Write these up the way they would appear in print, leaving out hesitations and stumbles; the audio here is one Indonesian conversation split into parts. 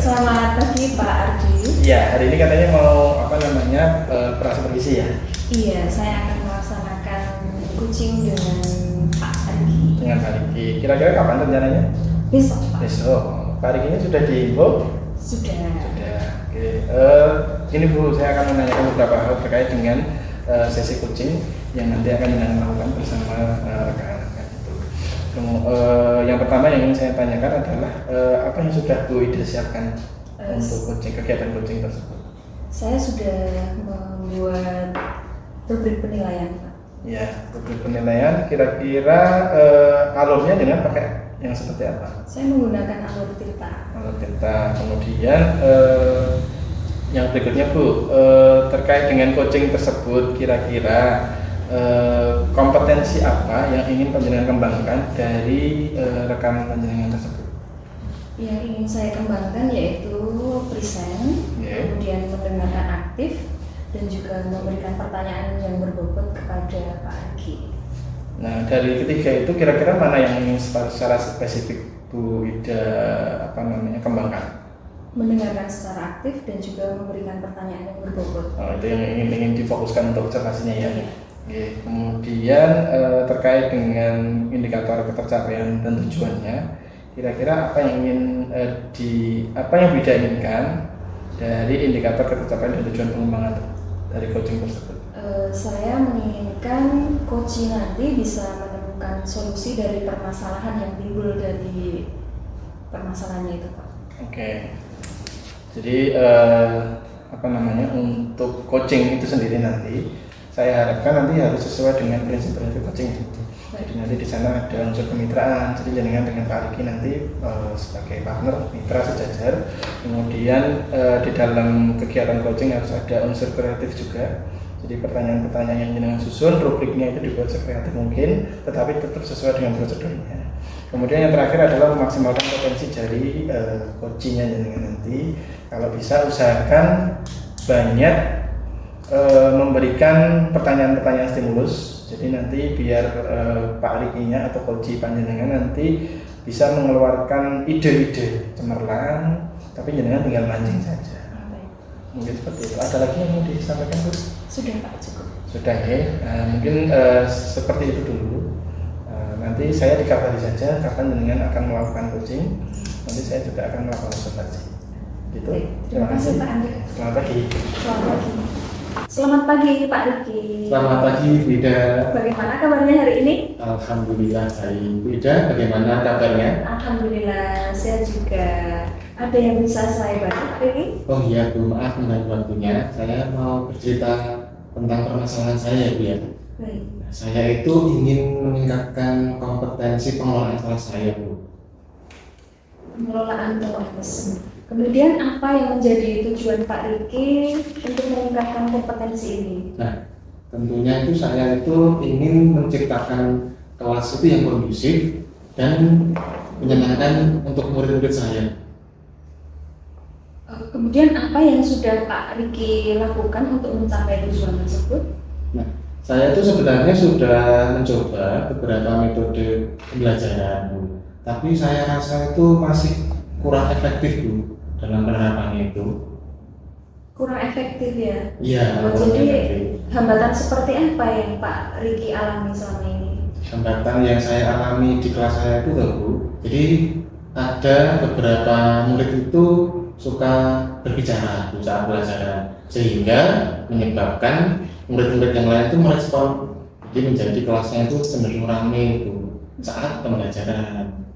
Selamat pagi Pak Ardi. Ya, hari ini katanya mau operasi pervisi ya? Iya, saya akan melaksanakan coaching dengan Pak Ardi. Dengan Pak Riki. Kira-kira kapan rencananya? Besok Pak. Besok. Pak Riki ini sudah diimbau? Sudah. Sudah. Oke. Ini Bu, saya akan menanyakan beberapa hal terkait dengan sesi coaching yang nanti akan dilakukan bersama rekan-rekan itu. Yang pertama yang ingin saya tanyakan adalah apa yang sudah Bu Ida siapkan untuk kegiatan coaching tersebut? Saya sudah membuat rubrik penilaian Pak. Ya, rubrik penilaian kira-kira alurnya dengan pakai yang seperti apa? Saya menggunakan alur Tirta. Alur Tirta. Kemudian yang berikutnya Bu, terkait dengan coaching tersebut kira-kira kompetensi apa yang ingin panjenengan kembangkan dari rekan panjenengan tersebut? Yang ingin saya kembangkan yaitu present, kemudian mendengarkan aktif, dan juga memberikan pertanyaan yang berbobot kepada Pak Ardi. Nah, dari ketiga itu kira-kira mana yang ingin secara spesifik Bu Ida kembangkan? Mendengarkan secara aktif dan juga memberikan pertanyaan yang berbobot. Oh, itu yang ingin difokuskan untuk observasinya ya. Iya. Oke. Kemudian terkait dengan indikator ketercapaian dan tujuannya, kira-kira apa yang Bu Ida inginkan dari indikator ketercapaian dan tujuan pengembangan dari coaching tersebut? Saya menginginkan coaching nanti bisa menemukan solusi dari permasalahan yang timbul dari permasalahannya itu Pak. Oke. Jadi untuk coaching itu sendiri nanti saya harapkan nanti harus sesuai dengan prinsip-prinsip coaching itu. Jadi nanti di sana ada unsur kemitraan. Jadi dengan Pak Riki nanti sebagai partner mitra sejajar. Kemudian di dalam kegiatan coaching harus ada unsur kreatif juga. Jadi pertanyaan-pertanyaan yang jenengan susun, rubriknya itu dibuat sekreatif mungkin, tetapi tetap sesuai dengan prosedurnya. Kemudian yang terakhir adalah memaksimalkan potensi dari coachingnya jenengan nanti. Kalau bisa usahakan banyak memberikan pertanyaan-pertanyaan stimulus. Jadi nanti biar Pak Rikinya atau coach panjenengan nanti bisa mengeluarkan ide-ide cemerlang, tapi jenengan tinggal mancing saja. Mungkin seperti itu. Ada lagi yang mau disampaikan Bu? Sudah Pak, cukup. Sudah ya. Mungkin seperti itu dulu. Nanti saya dikabari saja kapan jenengan akan melakukan coaching. Nanti saya juga akan melakukan observasi. Gitu. Terima kasih Pak Andi. Selamat pagi. Selamat pagi. Selamat pagi Pak Riki. Selamat pagi Wida. Bagaimana kabarnya hari ini? Alhamdulillah baik. Wida, bagaimana kabarnya? Alhamdulillah, saya juga. Ada yang bisa saya bantu Pak Riki? Oh iya Bu, maaf mengganggu waktunya. Saya mau bercerita tentang permasalahan saya Bu ya. Baik. Saya itu ingin meningkatkan kompetensi pengelolaan kelas saya Bu. Pengelolaan kelas. Kemudian apa yang menjadi tujuan Pak Riki untuk meningkatkan kompetensi ini? Nah, tentunya itu saya itu ingin menciptakan kelas itu yang kondusif dan menyenangkan untuk murid-murid saya. Kemudian apa yang sudah Pak Riki lakukan untuk mencapai tujuan tersebut? Nah, saya itu sebenarnya sudah mencoba beberapa metode pembelajaran Bu, tapi saya rasa itu masih kurang efektif Bu dalam penerapannya itu. Kurang efektif ya? Iya. Jadi hambatan seperti apa yang Pak Riki alami selama ini? Hambatan yang saya alami di kelas saya itu Bu, jadi ada beberapa murid itu suka berbicara saat pelajaran sehingga menyebabkan murid-murid yang lain itu merespon, jadi menjadi kelasnya itu cenderung ramai itu saat pembelajaran.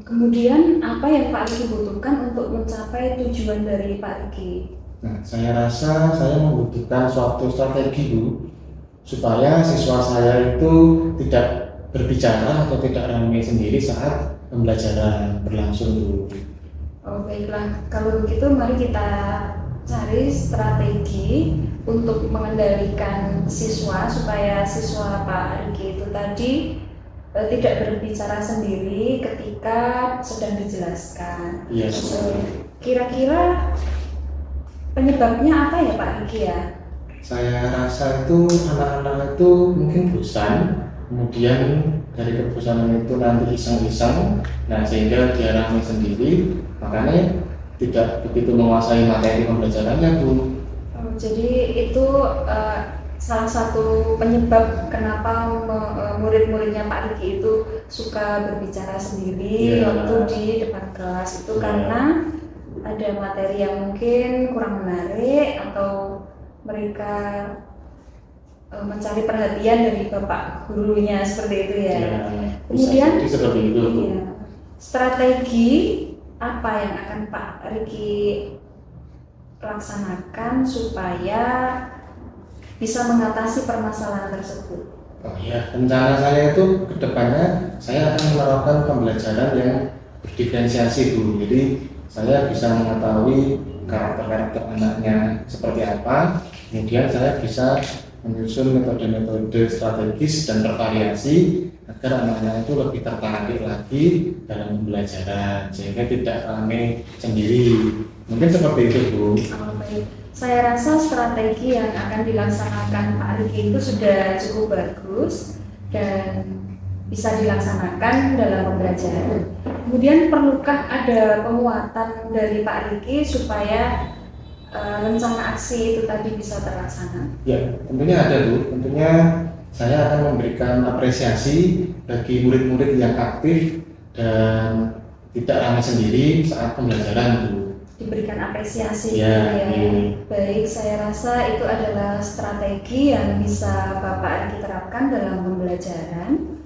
Kemudian apa yang Pak Riki butuhkan untuk mencapai tujuan dari Pak Riki? Nah, saya rasa saya membutuhkan suatu strategi Bu supaya siswa saya itu tidak berbicara atau tidak ramai sendiri saat pembelajaran berlangsung Bu. Oh baiklah, kalau begitu mari kita cari strategi untuk mengendalikan siswa supaya siswa Pak Riki itu tadi tidak berbicara sendiri ketika sedang dijelaskan. Iya. Kira-kira penyebabnya apa ya Pak Riki ya? Saya rasa itu anak-anak itu mungkin bosan, kemudian dari kebosanan itu nanti iseng-iseng, nah sehingga dia ramai sendiri, makanya tidak begitu menguasai materi pembelajarannya, Bu. Jadi itu salah satu penyebab kenapa murid-muridnya Pak Riki itu suka berbicara sendiri waktu di depan kelas itu karena ada materi yang mungkin kurang menarik atau mereka mencari perhatian dari bapak gurunya seperti itu ya. Kemudian seperti itu. Iya, strategi apa yang akan Pak Riki laksanakan supaya bisa mengatasi permasalahan tersebut? Oh iya, rencana saya itu kedepannya saya akan menerapkan pembelajaran yang berdiferensiasi, Bu. Jadi saya bisa mengetahui karakter-karakter anaknya seperti apa, kemudian saya bisa menyusun metode-metode strategis dan bervariasi agar anak-anak itu lebih tertarik lagi dalam pembelajaran sehingga tidak ramai sendiri. Mungkin seperti itu, Bu. Baik. Saya rasa strategi yang akan dilaksanakan Pak Riki itu sudah cukup bagus dan bisa dilaksanakan dalam pembelajaran. Kemudian perlukah ada penguatan dari Pak Riki supaya rencana aksi itu tadi bisa terlaksana? Ya, tentunya ada, Bu. Tentunya saya akan memberikan apresiasi bagi murid-murid yang aktif dan tidak ramai sendiri saat pembelajaran, Bu. Diberikan apresiasi ya. Baik, saya rasa itu adalah strategi yang bisa Bapak Riki terapkan dalam pembelajaran.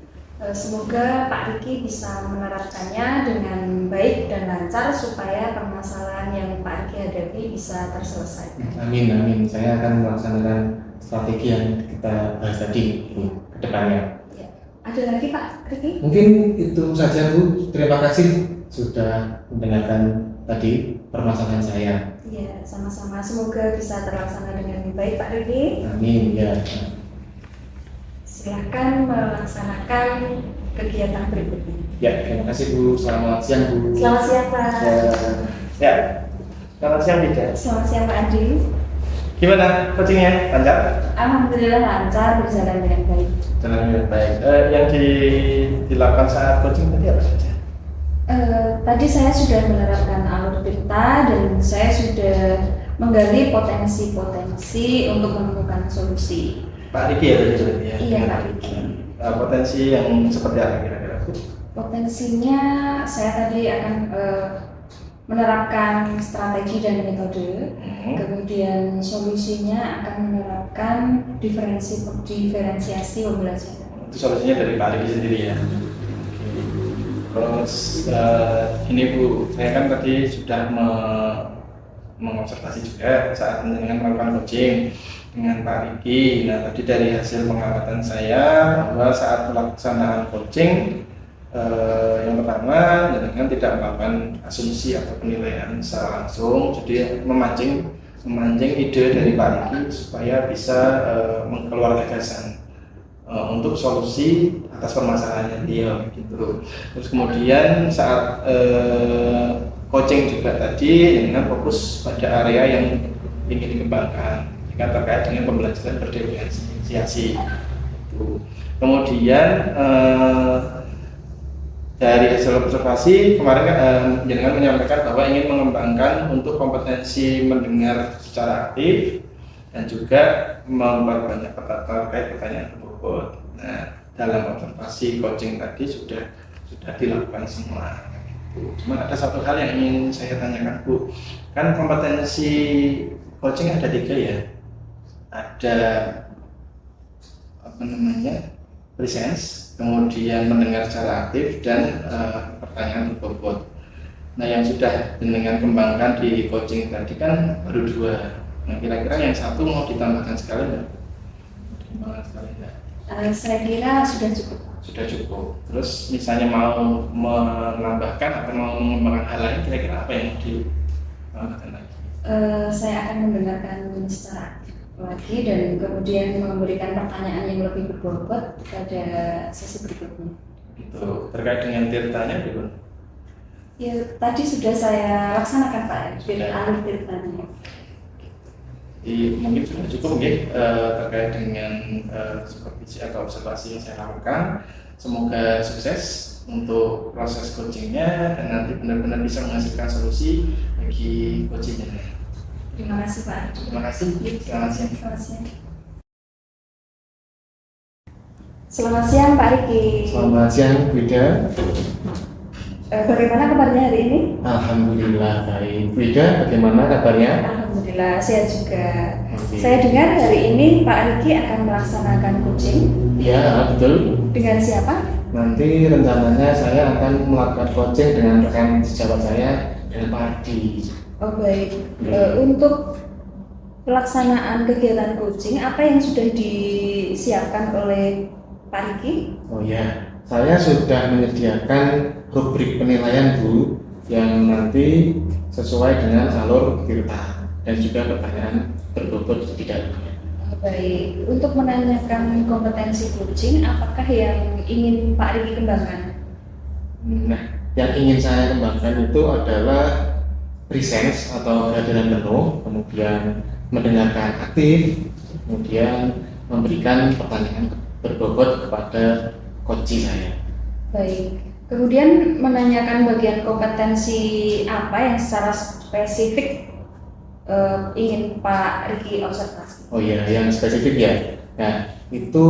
Semoga Pak Riki bisa menerapkannya dengan baik dan lancar supaya permasalahan yang Pak Riki hadapi bisa terselesaikan. Amin, amin. Saya akan melaksanakan strategi yang kita bahas tadi ke depannya. Ya. Ada lagi Pak Riki? Mungkin itu saja, Bu. Terima kasih sudah mendengarkan tadi permasalahan saya. Iya, sama-sama. Semoga bisa terlaksana dengan baik Pak Riki. Amin, ya. Silahkan melaksanakan kegiatan berikutnya. Ya, terima kasih, Bu. Selamat siang, Bu. Selamat siang Pak. Ya, selamat siang Dida. Selamat siang Pak Andi. Gimana coachingnya? Lancar? Alhamdulillah lancar, berjalan dengan baik. Jalan dengan baik. Yang dilakukan saat coaching tadi apa saja? Tadi saya sudah menerapkan alur tirta dan saya sudah menggali potensi-potensi untuk menemukan solusi. Pak Riki ya tadi berarti ya? Iya Pak Riki. Potensi yang seperti apa kira-kira? Potensinya saya tadi akan menerapkan strategi dan metode, kemudian solusinya akan menerapkan diferensiasi pembelajaran. Itu solusinya dari Pak Riki sendiri ya? Terus ini Bu, saya kan tadi sudah mengobservasi juga saat dengan melakukan coaching dengan Pak Riki. Nah tadi dari hasil pengamatan saya bahwa saat pelaksanaan coaching yang pertama dengan tidak melakukan asumsi atau penilaian secara langsung, jadi memancing ide dari Pak Riki supaya bisa mengeluarkan gagasan untuk solusi atas permasalahannya dia gitu. Terus kemudian saat coaching juga tadi dengan fokus pada area yang ingin dikembangkan, dengan terkait dengan pembelajaran berdiferensiasi. Kemudian dari hasil observasi kemarin jenengan menyampaikan bahwa ingin mengembangkan untuk kompetensi mendengar secara aktif dan juga memperbanyak terkait pertanyaan berbobot. Nah, dalam observasi coaching tadi sudah dilakukan semua. Cuma ada satu hal yang ingin saya tanyakan, Bu. Kan kompetensi coaching ada 3 ya. Ada presence, kemudian mendengar secara aktif dan pertanyaan berbobot. Nah, yang sudah dengan kembangkan di coaching tadi kan baru 2. Nah, kira-kira yang satu mau ditambahkan sekali enggak? Saya kira sudah cukup. Sudah cukup. Terus misalnya mau menambahkan atau mau mengembangkan hal lain, kira-kira apa yang mau ditambahkan lagi? Saya akan mendengarkan secara aktif lagi dan kemudian memberikan pertanyaan yang lebih berbobot pada sesi berikutnya. Itu terkait dengan tirtanya belum? Ya, tadi sudah saya laksanakan Pak, alur tirtanya. Mungkin sudah cukup ya terkait dengan supervisi atau observasi yang saya lakukan. Semoga sukses untuk proses coachingnya dan nanti benar-benar bisa menghasilkan solusi bagi coachingnya. Terima kasih Pak. Terima kasih. Selamat siang. Selamat siang. Selamat siang Pak Riki. Selamat siang Bu Ida. Bagaimana kabarnya hari ini? Alhamdulillah baik. Bu Ida, bagaimana kabarnya? Alhamdulillah sehat juga. Oke. Saya dengar hari ini Pak Riki akan melaksanakan coaching Iya, betul. dengan siapa? Nanti rencananya saya akan melakukan coaching dengan rekan sejawat saya dengan Pak Ardi. Oh baik. Untuk pelaksanaan kegiatan coaching, apa yang sudah disiapkan oleh Pak Riki? Oh ya, saya sudah menyediakan rubrik penilaian Bu yang nanti sesuai dengan alur Tirta dan juga pertanyaan berbobot di dalamnya. Baik, untuk menanyakan kompetensi coaching, apakah yang ingin Pak Riki kembangkan? Nah, yang ingin saya kembangkan itu adalah presence atau kehadiran penuh, kemudian mendengarkan aktif, kemudian memberikan pertanyaan berbobot kepada coach saya. Baik, kemudian menanyakan bagian kompetensi apa yang secara spesifik ingin Pak Riki observasi? Oh iya, yang spesifik ya. Nah, itu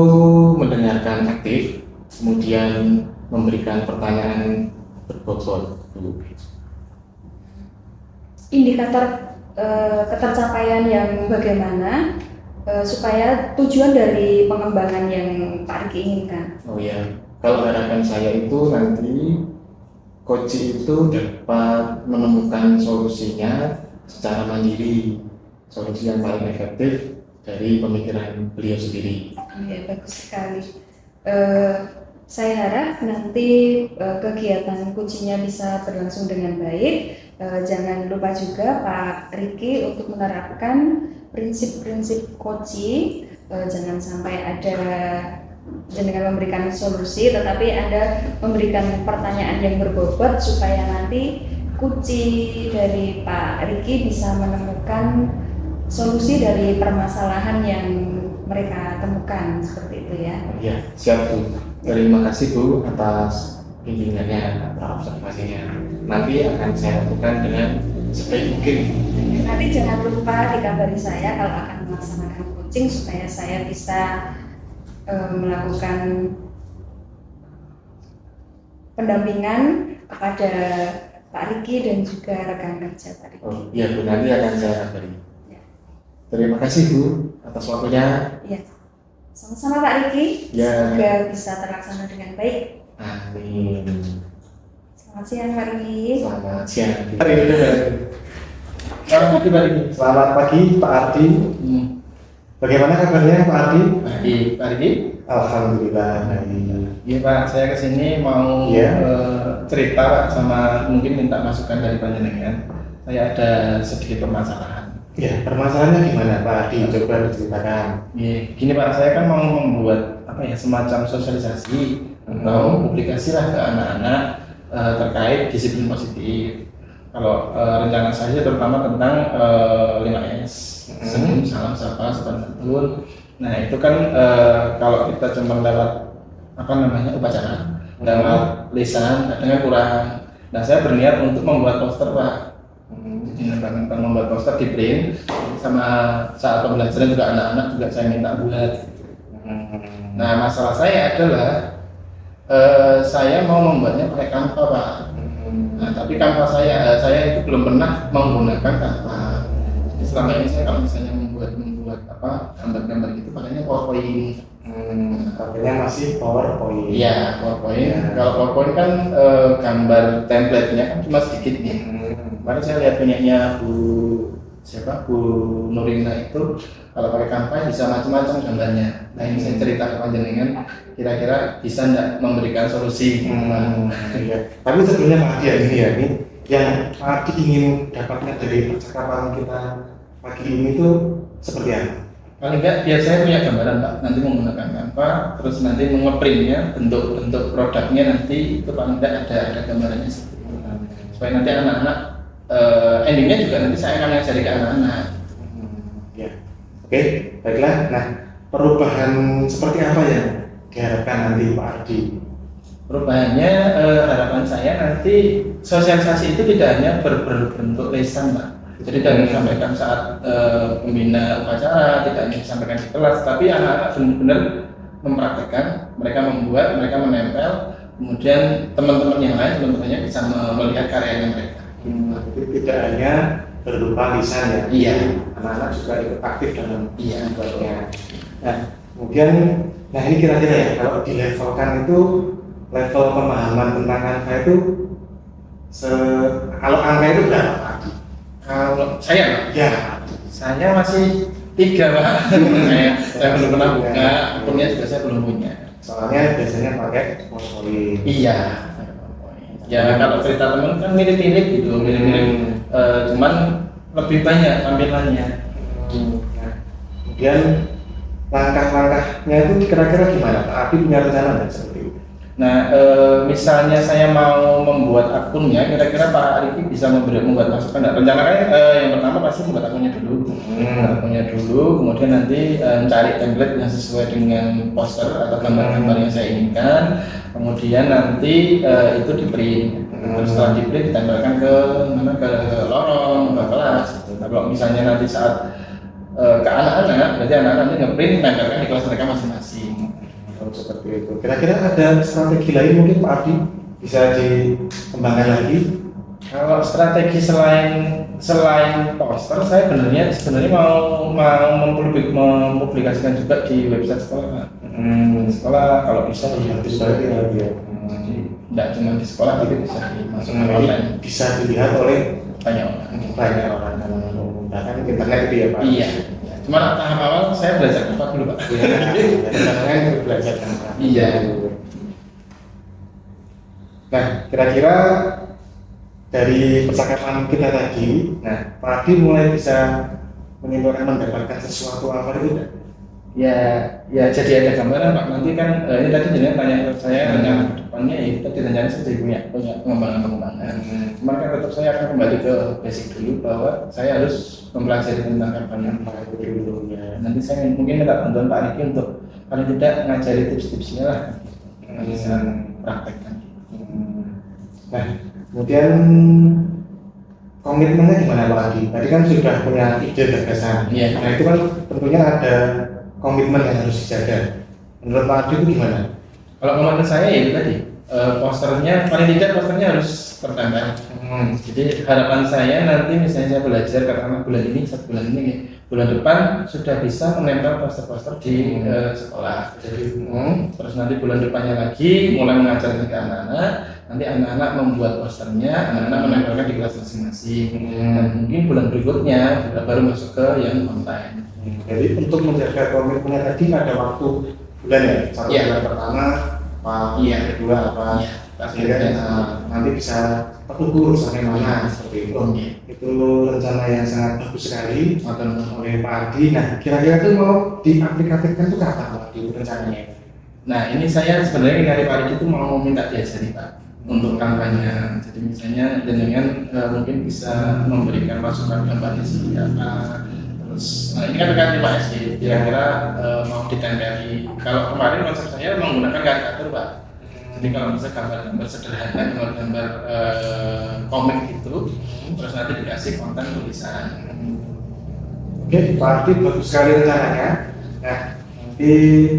mendengarkan aktif, kemudian memberikan pertanyaan berbobot. Indikator ketercapaian yang bagaimana supaya tujuan dari pengembangan yang Pak Riki inginkan? Oh iya, kalau harapan saya itu nanti coach itu dapat menemukan solusinya secara mandiri, solusi yang paling efektif dari pemikiran beliau sendiri. Ya, bagus sekali. Saya harap nanti kegiatan coachingnya bisa berlangsung dengan baik. Jangan lupa juga Pak Riki untuk menerapkan prinsip-prinsip coaching. Jangan sampai ada dengan memberikan solusi, tetapi Anda memberikan pertanyaan yang berbobot supaya nanti kunci dari Pak Riki bisa menemukan solusi dari permasalahan yang mereka temukan, seperti itu ya. Ya, siap Bu. Terima kasih Bu atas bimbingannya, atas observasinya. Nanti akan saya lakukan dengan sebaik mungkin. Nanti jangan lupa dikabari saya kalau akan melaksanakan coaching supaya saya bisa melakukan pendampingan kepada Pak Riki dan juga rekan kerja Pak Riki. Oh iya Bu, nanti akan saya kabari. Ya. Terima kasih Bu atas waktunya. Iya. Sama-sama Pak Riki. Ya. Semoga bisa terlaksana dengan baik. Amin. Selamat siang Pak Riki. Selamat siang. Hari ini Selamat pagi Pak Ardi. Selamat pagi Pak Ardi. Bagaimana kabarnya Pak Ardi? Baik, Pak Ardi. Alhamdulillah. Iya Pak, saya kesini mau cerita Pak, sama mungkin minta masukan dari panjenengan. Saya ada sedikit permasalahan. Ya, permasalahannya gimana Pak Ardi? Coba diceritakan. Iya, gini Pak, saya kan mau membuat semacam sosialisasi atau publikasi lah ke anak-anak terkait disiplin positif. Kalau rencana saya terutama tentang 5S, senyum, salam, sapa, sopan santun. Nah itu kan kalau kita cuma lewat upacara, lewat lisan, kadang kurang. Nah saya berniat untuk membuat poster Pak. Jadi tentang membuat poster di print, sama saat pembelajaran juga anak-anak juga saya minta buat. Nah masalah saya adalah saya mau membuatnya pakai Canva Pak. Nah, tapi Canva saya itu belum pernah menggunakan Canva. Jadi selama ini saya kalau misalnya membuat gambar-gambar gitu pakainya PowerPoint. Pakainya masih PowerPoint. Iya, PowerPoint. Ya. Kalau PowerPoint kan gambar template-nya kan cuma sedikit nih. Kemarin saya lihat punyanya Bu Nurina itu kalau pakai Canva bisa macam-macam gambarnya. Nah ini saya cerita ke panjenengan, kira-kira bisa nggak memberikan solusi? Iya. Tapi sebenarnya Pak Ardi ini yang Pak Ardi ingin dapatkan dari percakapan kita pagi ini itu seperti apa? Paling nggak biar saya punya gambaran Pak, nanti menggunakan Canva, terus nanti mengeprintnya, bentuk produknya nanti itu paling nggak ada gambarannya seperti itu. Supaya nanti anak-anak endingnya juga nanti saya akan ngajari ke anak-anak. Ya. Oke, baiklah. Nah, perubahan seperti apa yang diharapkan nanti Pak Ardi? Perubahannya harapan saya nanti sosialisasi itu tidak hanya berbentuk lisan, Pak. Jadi tidak hanya disampaikan saat pembina upacara, tidak hanya disampaikan di kelas, tapi anak-anak benar-benar mempraktekkan, mereka membuat, mereka menempel, kemudian teman-temannya bisa melihat karyanya mereka. Jadi tidak hanya berupa lisan ya. Iya. Anak-anak juga ikut aktif dalam membuatnya. Nah, kemudian, nah ini kira-kira ya kalau dilevelkan itu level pemahaman tentang angka itu kalau angka itu berapa Pak Adi? Kalau saya, Pak, Ya, saya masih 3, Pak. saya belum pernah buka, akunnya juga saya belum punya. soalnya biasanya pakai PowerPoint. Iya. Ya kalau cerita teman kan mirip-mirip gitu, mirip-mirip, cuman lebih banyak tampilannya. Nah, kemudian langkah-langkahnya itu kira-kira gimana Pak Adi punya rencana nggak seperti itu? Nah, misalnya saya mau membuat akunnya, kira-kira Pak Ariki bisa membuat masukan nggak? Rencanakan yang pertama pasti membuat akunnya dulu. Akunnya dulu, kemudian nanti mencari template yang sesuai dengan poster atau gambar-gambar yang saya inginkan. Kemudian nanti itu di print. Terus setelah di print ditempelkan ke lorong, ke kelas. Gitu. Nah, kalau misalnya nanti saat ke anak-anak, berarti anak-anak nanti nge-print ditempelkan di kelas mereka masing-masing. Seperti itu. Kira-kira ada strategi lain mungkin Pak Adi bisa dikembangkan lagi? Kalau strategi selain poster, saya sebenarnya mau mempublikasikan juga di website sekolah. Sekolah kalau bisa Di sekolah ya. Jadi tidak cuma di sekolah, tapi bisa dimasukkan online. Bisa dilihat oleh Banyak orang. banyak orang dalam menggunakan internet itu ya Pak. Iya. Cuma tahap awal saya belajar apa dulu, Pak. Iya. Belajar angka. Iya. Nah, kira-kira dari percakapan kita tadi, nah Pak Adi mulai bisa menyimpulkan mendapatkan sesuatu apa itu enggak? Ya jadi ada gambaran, Pak. Nanti kan ini tadi jenengan tanya ke saya rencana kedepannya, ya tadi rencana saya jadi punya pengembangan. Cuman kan tetap saya akan kembali ke basic dulu bahwa saya harus mempelajari tentang kampanye itu dulu. Ya. Nanti saya mungkin minta bantuan Pak Riki untuk paling tidak ngajari tips-tipsnya lah, bisa praktekkan. Nah, kemudian komitmennya gimana Pak Adi? Tadi kan sudah punya ide gagasan. Iya. Nah itu kan tentunya ada komitmen yang harus dijaga. Menurut Pak Adi itu gimana? Kalau komitmen saya ya itu tadi, posternya paling tidak posternya harus tertempel. Jadi harapan saya nanti misalnya saya belajar katakanlah bulan ini, 1 bulan ini, bulan depan sudah bisa menempel poster-poster di sekolah. Jadi terus nanti bulan depannya lagi mulai mengajarkan ke anak-anak. Nanti anak-anak membuat posternya, anak-anak menempelkan di kelas masing-masing. Dan mungkin bulan berikutnya baru masuk ke yang online. Jadi untuk menjaga komitmennya tadi ada waktu bulan ya? Satu bulan pertama, apa? Kedua apa? Sehingga nanti bisa terukur sampai mana seperti itu. Itu rencana yang sangat bagus sekali oleh Pak Adi. Nah, kira-kira itu mau diaplikasikan itu kapan Pak Adi rencananya? Nah ini saya sebenarnya dari Pak Adi itu mau minta diajari Pak untuk kampanye. Jadi misalnya dengan mungkin bisa memberikan masukan gambarnya seperti apa. Terus ini kan terkait 5SD, kira-kira mau ditempeli. Kalau kemarin konsep saya menggunakan karikatur Pak. Jadi kalau bisa gambar-gambar sederhana, gambar-gambar komik itu, terus nanti dikasih konten tulisan. Oke, Pak Adi bagus sekali rencananya. Nah, nanti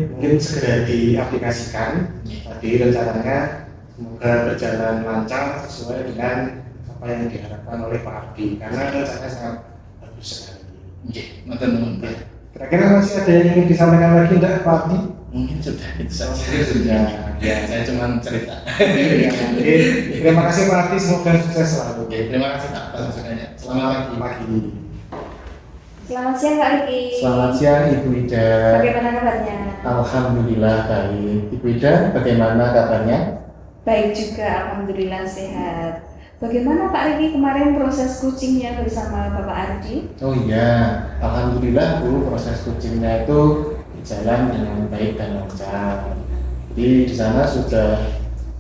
mungkin segera diaplikasikan. Tadi rencananya semoga berjalan lancar sesuai dengan apa yang diharapkan oleh Pak Adi. Karena rencananya sangat bagus sekali. Oke, Kira-kira masih ada yang ingin disampaikan lagi enggak Pak Adi? mungkin sudah itu saja. Sudah. Ya, saya cuma cerita. Oke, terima kasih Pak Adi, semoga sukses selalu. Oke, terima kasih Pak atas masukannya. Selamat pagi. Selamat siang Kak Riki. Selamat siang Ibu Ida. Bagaimana kabarnya? Alhamdulillah baik. Ibu Ida, bagaimana kabarnya? Baik juga, alhamdulillah sehat. Bagaimana Pak Riki kemarin proses coachingnya bersama Bapak Ardi? Oh iya, alhamdulillah Bu, proses coachingnya itu berjalan dengan baik dan lancar. Jadi di sana sudah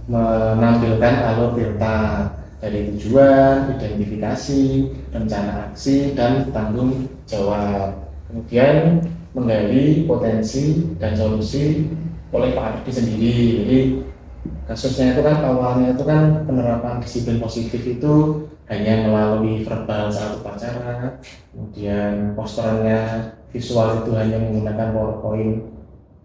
menampilkan alur delta dari tujuan, identifikasi, rencana aksi, dan tanggung jawab. Kemudian menggali potensi dan solusi oleh Pak Ardi sendiri. Jadi Kasusnya itu kan awalnya itu kan penerapan disiplin positif itu hanya melalui verbal saat upacara, kemudian posternya visual itu hanya menggunakan PowerPoint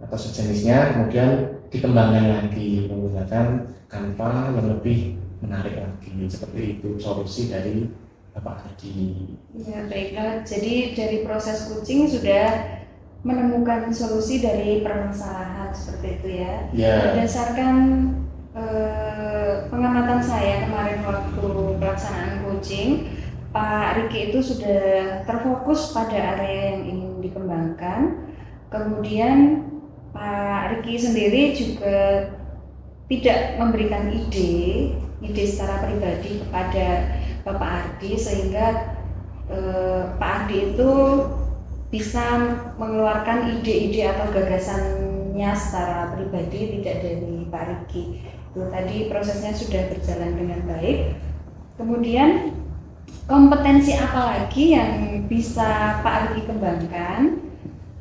atau sejenisnya, kemudian dikembangkan lagi menggunakan Canva yang lebih menarik lagi. Seperti itu solusi dari Bapak tadi. Ya, baiklah. Jadi dari proses coaching sudah menemukan solusi dari permasalahan seperti itu ya. Ya. Berdasarkan pengamatan saya kemarin waktu pelaksanaan coaching, Pak Riki itu sudah terfokus pada area yang ingin dikembangkan. Kemudian Pak Riki sendiri juga tidak memberikan ide secara pribadi kepada Bapak Ardi, sehingga Pak Ardi itu bisa mengeluarkan ide-ide atau gagasannya secara pribadi, tidak dari Pak Riki. Itu tadi prosesnya sudah berjalan dengan baik. Kemudian kompetensi apa lagi yang bisa Pak Riki kembangkan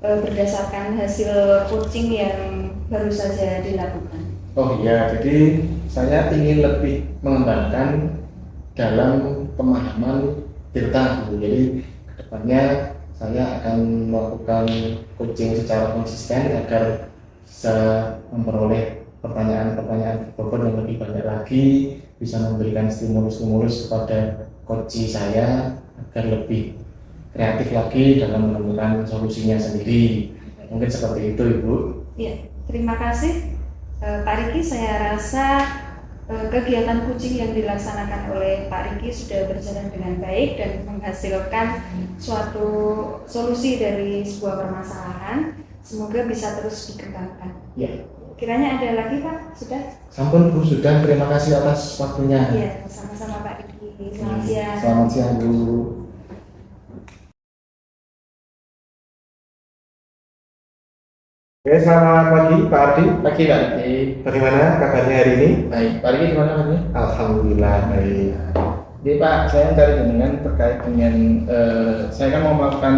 berdasarkan hasil coaching yang baru saja dilakukan? Oh iya, jadi saya ingin lebih mengembangkan dalam pemahaman tirta. Jadi kedepannya saya akan melakukan coaching secara konsisten agar bisa memperoleh pertanyaan-pertanyaan bobot yang lebih banyak lagi, bisa memberikan stimulus-stimulus kepada coach saya agar lebih kreatif lagi dalam menemukan solusinya sendiri. Mungkin seperti itu, Ibu. Ya, terima kasih Pak Riki. Saya rasa kegiatan coaching yang dilaksanakan oleh Pak Riki sudah berjalan dengan baik dan menghasilkan suatu solusi dari sebuah permasalahan. Semoga bisa terus dikembangkan. Ya. Kiranya ada lagi Pak? Sudah? Sampun Bu, sudah. Terima kasih atas waktunya. Iya, sama-sama Pak Riki. Selamat siang. Selamat siang Bu. Oke, selamat pagi Pak Ardi. Pagi Pak Riki. Bagaimana kabarnya hari ini? Baik, Pak Riki gimana kabarnya? Alhamdulillah baik. Jadi Pak, saya cari dengan terkait dengan saya kan mau melakukan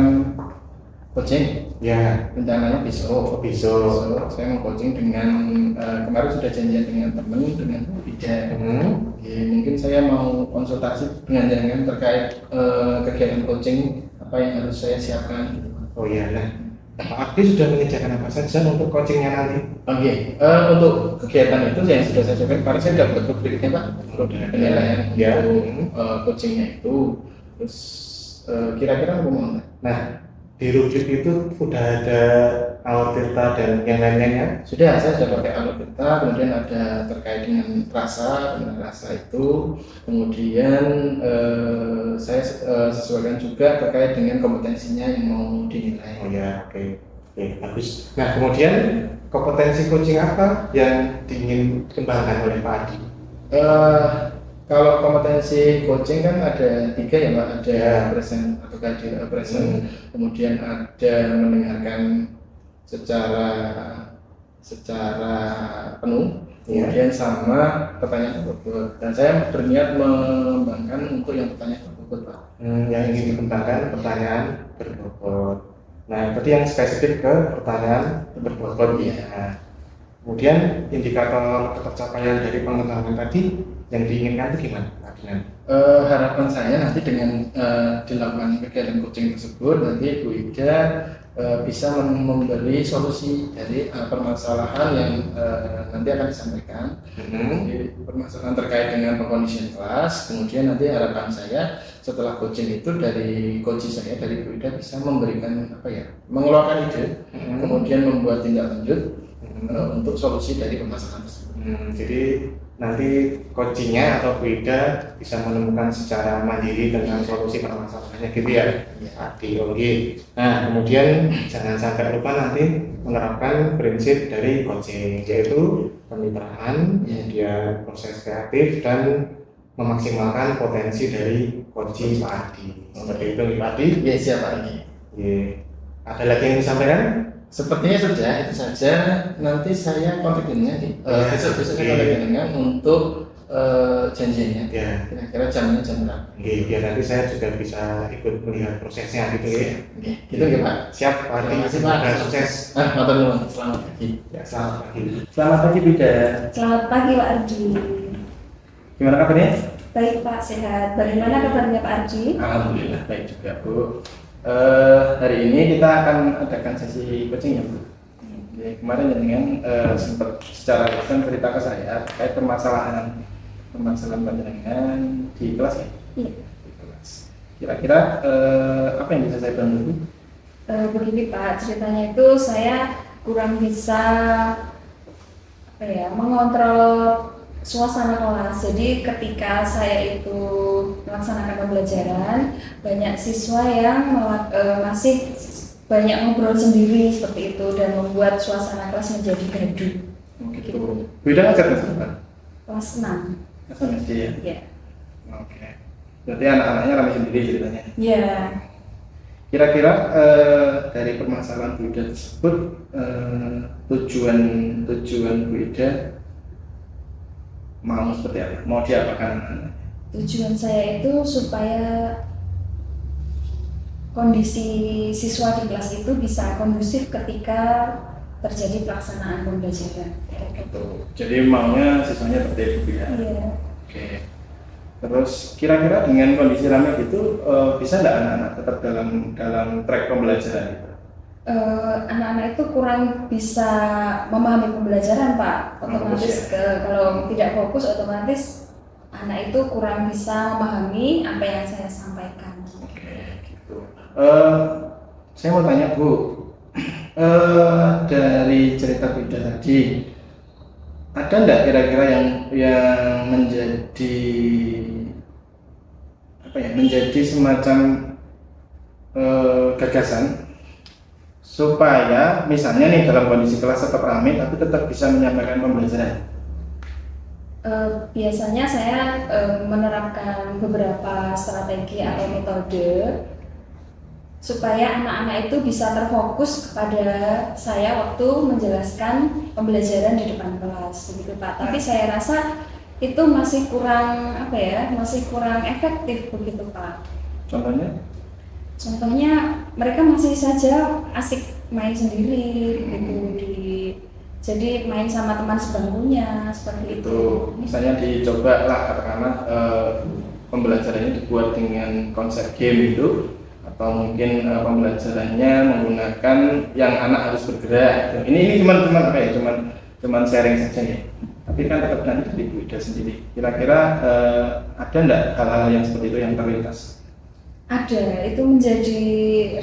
coaching. Ya, Rencananya besok. besok. Saya mau coaching dengan kemarin sudah janjian dengan teman dengan Bu Ida. Oke, mungkin saya mau konsultasi dengan jangan terkait kegiatan coaching apa yang harus saya siapkan. Oh iya, nah Pak Ardi sudah menyediakan apa saja untuk coachingnya nanti? Oke, untuk kegiatan itu yang sudah saya siapkan, kemarin saya sudah buat berikutnya Pak, untuk penilaian Ya. coachingnya itu. Terus kira-kira apa mau? Nah, di rujuk itu sudah ada awal tirta dan yang lain-lainnya. Sudah, saya sudah pakai alur-tirta, kemudian ada terkait dengan rasa itu, kemudian saya sesuaikan juga terkait dengan kompetensinya yang mau dinilai. Oh ya, oke, bagus. Nah, kemudian kompetensi coaching apa yang diingin dikembangkan oleh Pak Ardi? Kalau kompetensi coaching kan ada 3 ya Pak, ada Ya. present atau kadir present, kemudian ada mendengarkan secara penuh, Ya. kemudian sama pertanyaan terbobot. Dan saya berniat mengembangkan untuk yang pertanyaan terbobot Pak. Yang ingin dikembangkan pertanyaan berbobot. Nah, tadi yang spesifik ke pertanyaan berbobot. Iya. Nah, kemudian indikator ketercapaian dari pengetahuan tadi yang diinginkan itu gimana? Harapan saya nanti dengan dilakukan kegiatan coaching tersebut nanti Bu Ida bisa memberi solusi dari permasalahan yang nanti akan disampaikan. Jadi, permasalahan terkait dengan pengkondisian kelas. Kemudian nanti harapan saya setelah coaching itu dari coach saya dari Bu Ida bisa memberikan mengeluarkan ide, kemudian membuat tindak lanjut untuk solusi dari permasalahan tersebut. Jadi nanti coachingnya atau Bu Ida bisa menemukan secara mandiri tentang solusi permasalahannya gitu ya. Nah, kemudian jangan sampai lupa nanti menerapkan prinsip dari coaching, yaitu kemitraan, kemudian proses kreatif dan memaksimalkan potensi dari coaching Pak Ardi. Seperti itu Pak Ardi. Ya siap Pak Adi. Ada lagi yang disampaikan? Sepertinya sudah itu saja. Nanti saya kontak dengan besok saya kontak dengan untuk janjinya. Ya. Kira-kira jamnya jam berapa? Oke, biar nanti saya juga bisa ikut melihat prosesnya gitu ya. Oke, gitu ya Pak. Siap, Pak. Terima kasih Pak. Sukses. Matur nuwun. Selamat pagi. Ya, selamat pagi. Selamat pagi Bida. Selamat pagi Pak Arji. Gimana kabarnya? Baik Pak, sehat. Bagaimana kabarnya Pak Arji? Alhamdulillah baik juga Bu. Hari ini kita akan adakan sesi coaching ya Bu. Jadi kemarin jenengan sempat secara langsung cerita ke saya terkait permasalahan panjenengan di kelas ya. Iya. Di kelas. Kira-kira apa yang bisa saya bantu Bu? Begini Pak, ceritanya itu saya kurang bisa mengontrol suasana kelas. Jadi ketika saya itu melaksanakan pembelajaran, banyak siswa yang masih banyak ngobrol sendiri seperti itu dan membuat suasana kelas menjadi gaduh. Gitu. Beda ngajar kelas berapa? Kelas 6. Kelas SD ya. Ya. Oke. Berarti anak-anaknya ramai sendiri ceritanya. Ya. Kira-kira dari permasalahan Bu Ida tersebut tujuan Bu Ida mau seperti apa? Mau diapakan anak-anak? Tujuan saya itu supaya kondisi siswa di kelas itu bisa kondusif ketika terjadi pelaksanaan pembelajaran. Gitu. Jadi maunya siswanya tertib ya. Iya. Oke. Terus kira-kira dengan kondisi ramai gitu bisa nggak anak-anak tetap dalam track pembelajaran gitu? Anak-anak itu kurang bisa memahami pembelajaran Pak. Otomatis kalau tidak fokus otomatis anak itu kurang bisa memahami apa yang saya sampaikan. Oke, gitu. Saya mau tanya Bu, dari cerita Bida tadi, ada nggak kira-kira yang menjadi semacam gagasan supaya misalnya nih dalam kondisi kelas tetap ramai tapi tetap bisa menyampaikan pembelajaran? Biasanya saya menerapkan beberapa strategi atau metode supaya anak-anak itu bisa terfokus kepada saya waktu menjelaskan pembelajaran di depan kelas, begitu Pak. Tapi saya rasa itu masih kurang masih kurang efektif begitu Pak. Contohnya? Contohnya mereka masih saja asik main sendiri gitu jadi main sama teman sebangkunya seperti itu. Misalnya dicoba lah katakanlah pembelajarannya dibuat dengan konsep game itu, atau mungkin pembelajarannya menggunakan yang anak harus bergerak. Ini cuman sharing saja ya. Tapi kan tetap nanti dari Bu Ida sendiri. Kira-kira ada enggak hal-hal yang seperti itu yang terlintas? Ada, itu menjadi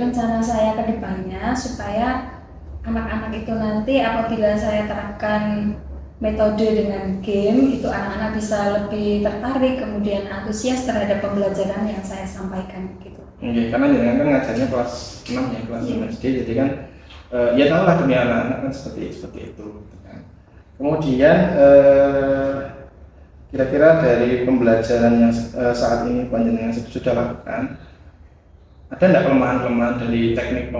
rencana saya ke depannya supaya anak-anak itu nanti apabila saya terapkan metode dengan game itu anak-anak bisa lebih tertarik kemudian antusias terhadap pembelajaran yang saya sampaikan gitu. Oke, karena jangan kan ngajarnya kelas 6 ya, kelas 6 SD, jadi kan ya tahu lah dunia anak-anak kan seperti itu kan. Kemudian kira-kira dari pembelajaran yang saat ini panjenengan sudah lakukan, ada enggak kelemahan-kelemahan dari teknik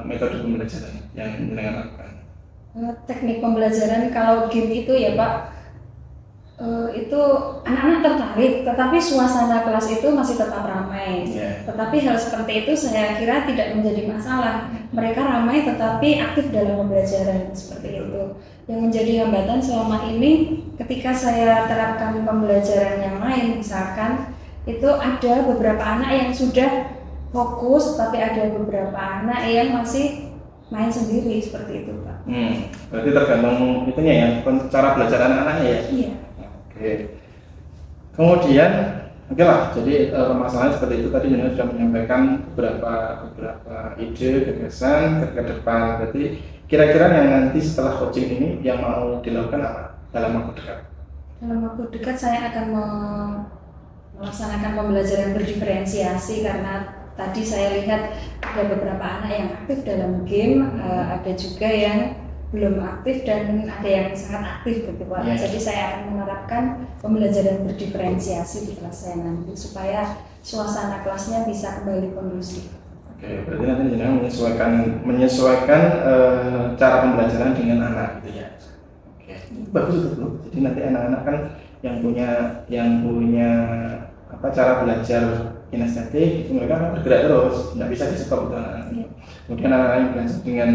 metode pembelajaran yang panjenengan lakukan? Teknik pembelajaran kalau game itu ya Pak, itu anak-anak tertarik, tetapi suasana kelas itu masih tetap ramai. Yeah. Tetapi hal seperti itu saya kira tidak menjadi masalah. Mereka ramai tetapi aktif dalam pembelajaran seperti itu. Yang menjadi hambatan selama ini ketika saya terapkan pembelajaran yang lain, misalkan itu ada beberapa anak yang sudah fokus, tapi ada beberapa anak yang masih main sendiri seperti itu Pak. Berarti tergantung itunya ya, cara belajar anak-anaknya ya? Iya. Oke. Kemudian, oke lah, jadi permasalahan seperti itu tadi Junior sudah menyampaikan beberapa ide, gagasan ke depan. Berarti kira-kira yang nanti setelah coaching ini yang mau dilakukan apa dalam waktu dekat? Dalam waktu dekat saya akan melaksanakan pembelajaran berdiferensiasi karena tadi saya lihat ada beberapa anak yang aktif dalam game, ada juga yang belum aktif dan ada yang sangat aktif begitu Pak. Yeah. Jadi saya akan menerapkan pembelajaran berdiferensiasi di kelas saya nanti supaya suasana kelasnya bisa kembali kondusif. Oke, berarti nanti jenengan menyesuaikan cara pembelajaran dengan anak gitu ya. Oke, itu bagus itu tuh. Jadi nanti anak-anak kan yang punya cara belajar kinestetik itu mereka akan bergerak terus, nggak bisa di stop itu anak-anak. Kemudian anak-anak yang belajar dengan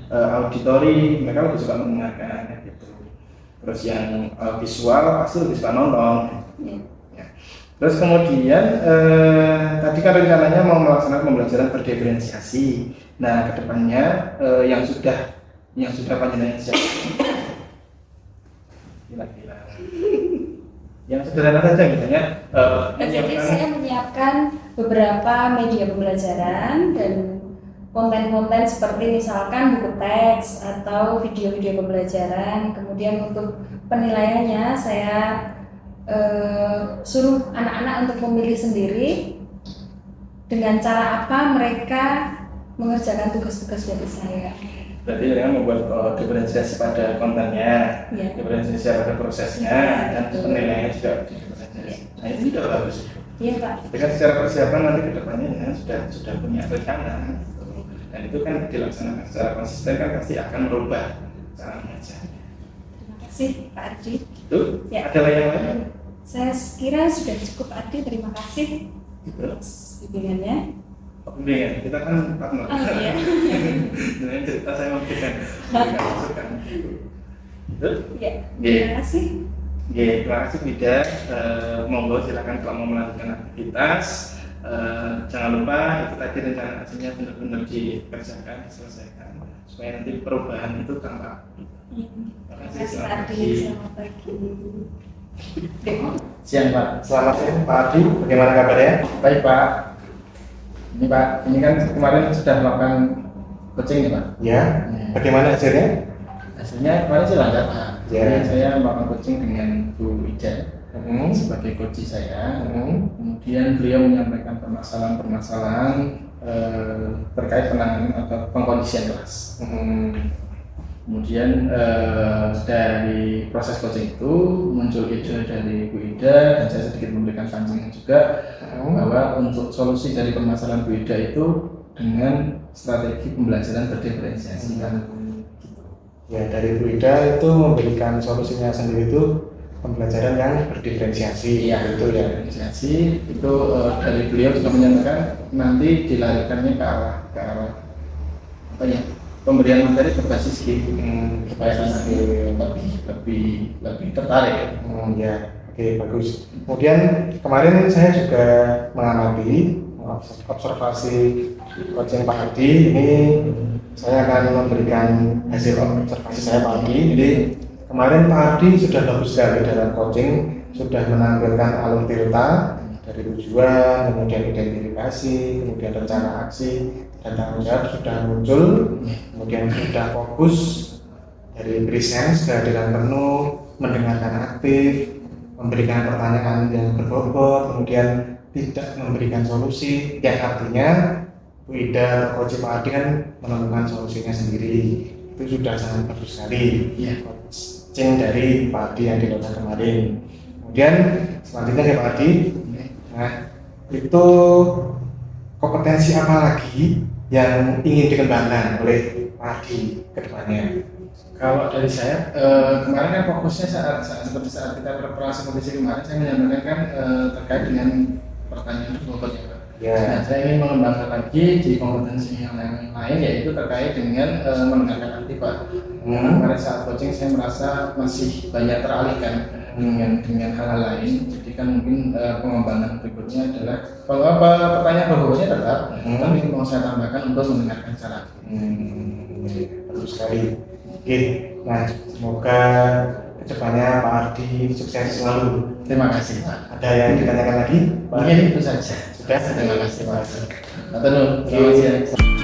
auditori, mereka lebih suka mendengarkan gitu. Terus yang visual pasti lebih suka nonton. Ya. Terus kemudian tadi kan rencananya mau melaksanakan pembelajaran berdiferensiasi. Nah, kedepannya yang sudah panjenengan siap. Gila. Yang sederhana saja misalnya. Jadi saya menyiapkan beberapa media pembelajaran dan konten-konten seperti misalkan buku teks atau video-video pembelajaran. Kemudian untuk penilaiannya saya suruh anak-anak untuk memilih sendiri dengan cara apa mereka mengerjakan tugas-tugas dari saya. Berarti dengan membuat diferensiasi pada kontennya, diferensiasi pada prosesnya, dan penilaiannya juga diferensiasi. Nah itu juga bagus. Iya Pak. Dengan secara persiapan nanti ke depannya sudah punya rencana, dan itu kan dilaksanakan secara konsisten kan pasti akan merubah cara mengajar. Terima kasih Pak Ardi. Itu ada yang lain? Saya kira sudah cukup Ardi. Terima kasih bimbingannya. Bimbingan, kita kan partner. Oh iya. Dengan cerita saya memberikan masukan. Itu? Ya. Terima kasih. Terima kasih Wida. Monggo silakan kalau mau melanjutkan aktivitas. Jangan lupa itu tadi rencana hasilnya benar-benar dikerjakan, diselesaikan supaya nanti perubahan itu tampak. Terima kasih Pak Ardi. Selamat pagi. Siang Pak. Selamat siang Pak Ardi. Bagaimana kabarnya? Baik Pak. Ini Pak, ini kan kemarin sudah melakukan coaching nih Pak. Ya. Bagaimana hasilnya? Hasilnya kemarin sih lancar Pak. Jadi saya melakukan coaching dengan Bu Ida sebagai coach saya. Kemudian beliau menyampaikan permasalahan-permasalahan terkait penanganan atau pengkondisian kelas. Kemudian dari proses coaching itu muncul ide dari Bu Ida dan saya sedikit memberikan pancingan juga bahwa untuk solusi dari permasalahan Bu Ida itu dengan strategi pembelajaran berdiferensiasi kan. Ya, dari Bu Ida itu memberikan solusinya sendiri itu pembelajaran yang berdiferensiasi. Iya, itu ya. Diferensiasi itu dari beliau juga menyatakan nanti dilarikannya ke arah apa ya? Pemberian materi berbasis game supaya anak lebih tertarik. Ya, oke, bagus. Kemudian kemarin saya juga mengamati observasi coaching Pak Ardi. Ini saya akan memberikan hasil observasi saya Pak Ardi. Jadi kemarin Pak Ardi sudah bagus sekali dalam coaching, sudah menampilkan alur tirta dari tujuan, kemudian identifikasi, kemudian rencana aksi, dan tanggung jawab sudah muncul, kemudian sudah fokus dari presence, kehadiran penuh, mendengarkan aktif, memberikan pertanyaan yang berbobot, kemudian tidak memberikan solusi, yang artinya Bu Ida atau Coach Pak Ardi kan menemukan solusinya sendiri. Itu sudah sangat bagus sekali coaching dari Pak Ardi yang dilakukan kemarin. Kemudian selanjutnya ya Pak Ardi, nah itu kompetensi apa lagi yang ingin dikembangkan oleh Pak Ardi ke depannya? Kalau dari saya, kemarin kan fokusnya seperti saat kita preparasi kompetisi kemarin, saya menyampaikan kan terkait dengan pertanyaan bobot ya Pak. Nah, saya ingin mengembangkan lagi di kompetensi yang lain, yaitu terkait dengan mendengarkan aktif Pak. Kemarin saat coaching saya merasa masih banyak teralihkan dengan hal-hal lain. Jadi kan mungkin pengembangan berikutnya adalah kalau pertanyaan bobotnya tetap, tapi mau saya tambahkan untuk mendengarkan secara aktif. Bagus sekali. Oke, nah semoga kedepannya Pak Ardi sukses selalu. Terima kasih Pak. Ada yang ditanyakan lagi? Mungkin itu saja. Sudah. Terima kasih Pak. Selamat siang.